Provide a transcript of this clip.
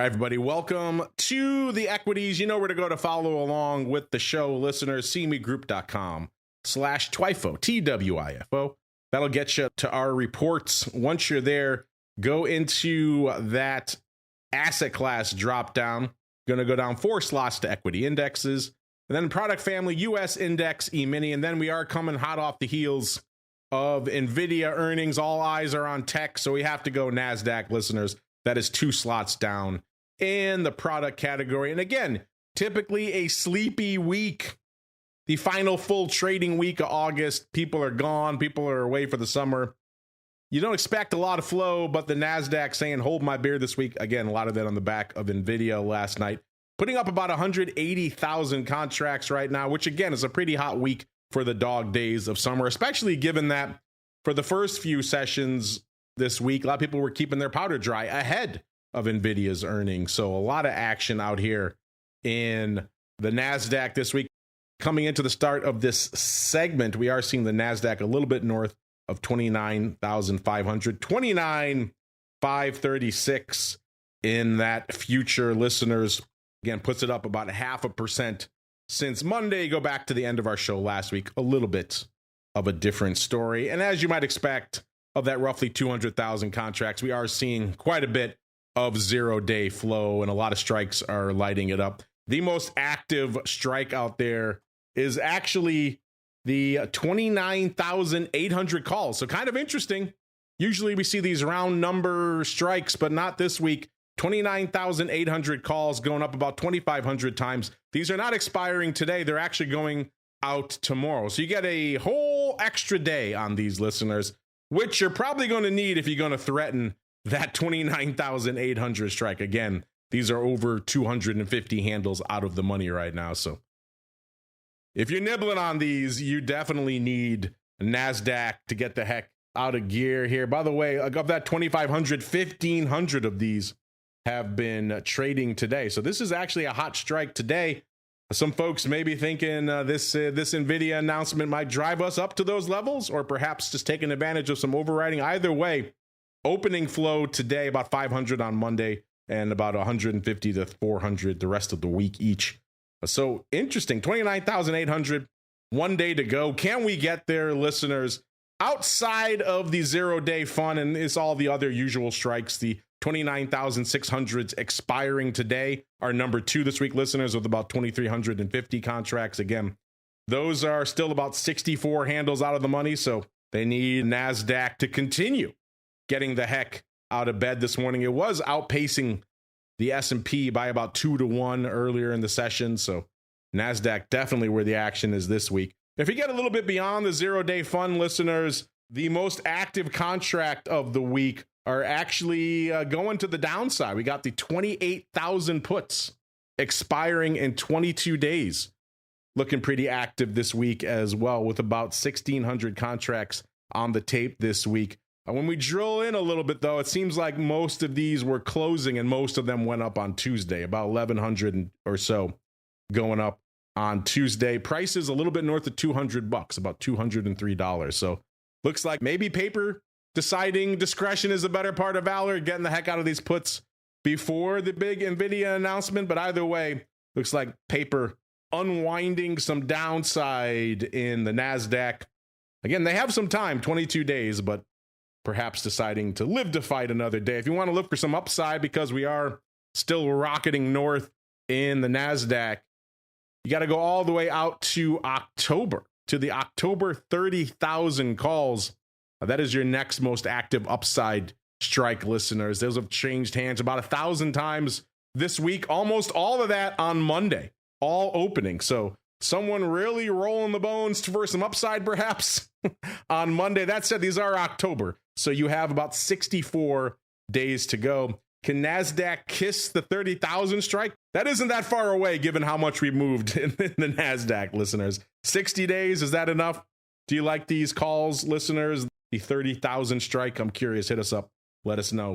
everybody. Welcome to the Equities. You know where to go to follow along with the show, listeners. CMEgroup.com/TWIFO, TWIFO. That'll get you to our reports. Once you're there, go into that asset class drop down. Going to go down 4 slots to equity indexes. And then product family, US index, E-mini. And then we are coming hot off the heels of NVIDIA earnings. All eyes are on tech, so we have to go Nasdaq, listeners. That is 2 slots down in the product category. And again, typically a sleepy week. The final full trading week of August. People are gone. People are away for the summer. You don't expect a lot of flow, but the Nasdaq saying, hold my beer this week. Again, a lot of that on the back of NVIDIA last night. Putting up about 180,000 contracts right now, which again is a pretty hot week for the dog days of summer, especially given that for the first few sessions this week, a lot of people were keeping their powder dry ahead of NVIDIA's earnings. So a lot of action out here in the Nasdaq this week. Coming into the start of this segment, we are seeing the Nasdaq a little bit north of 29,500, 29,536 in that future, listeners. Again, puts it up about 0.5% since Monday. Go back to the end of our show last week, a little bit of a different story. And as you might expect, of that roughly 200,000 contracts, we are seeing quite a bit of 0-day flow, and a lot of strikes are lighting it up. The most active strike out there is actually the 29,800 calls. So kind of interesting. Usually we see these round number strikes, but not this week. 29,800 calls, going up about 2,500 times. These are not expiring today. They're actually going out tomorrow. So you get a whole extra day on these, listeners, which you're probably going to need if you're going to threaten that 29,800 strike. Again, these are over 250 handles out of the money right now. So if you're nibbling on these, you definitely need Nasdaq to get the heck out of gear here. By the way, of that 2,500, 1,500 of these have been trading today. So this is actually a hot strike today. Some folks may be thinking this NVIDIA announcement might drive us up to those levels, or perhaps just taking advantage of some overriding. Either way, opening flow today, about 500 on Monday and about 150 to 400 the rest of the week each. So interesting, 29,800, 1 day to go. Can we get there, listeners? Outside of the 0-day fun, and it's all the other usual strikes, the 29,600s expiring today are number 2 this week, listeners, with about 2,350 contracts. Again, those are still about 64 handles out of the money, so they need Nasdaq to continue getting the heck out of bed this morning. It was outpacing the S&P by about 2-1 earlier in the session, so Nasdaq definitely where the action is this week. If you get a little bit beyond the 0-day fun, listeners, the most active contract of the week are actually going to the downside. We got the 28,000 puts expiring in 22 days. Looking pretty active this week as well, with about 1,600 contracts on the tape this week. When we drill in a little bit, though, it seems like most of these were closing and most of them went up on Tuesday, about 1,100 or so going up on Tuesday. Prices a little bit north of $200, about $203. So looks like maybe paper deciding discretion is a better part of valor, getting the heck out of these puts before the big NVIDIA announcement. But either way, looks like paper unwinding some downside in the Nasdaq. Again, they have some time, 22 days, but perhaps deciding to live to fight another day. If you want to look for some upside, because we are still rocketing north in the Nasdaq, you got to go all the way out to October, to the October 30,000 calls. That is your next most active upside strike, listeners. Those have changed hands about 1,000 times this week. Almost all of that on Monday, all opening. So someone really rolling the bones for some upside, perhaps, on Monday. That said, these are October, so you have about 64 days to go. Can Nasdaq kiss the 30,000 strike? That isn't that far away, given how much we moved in the Nasdaq, listeners. 60 days, is that enough? Do you like these calls, listeners? The 30,000 strike? I'm curious. Hit us up. Let us know.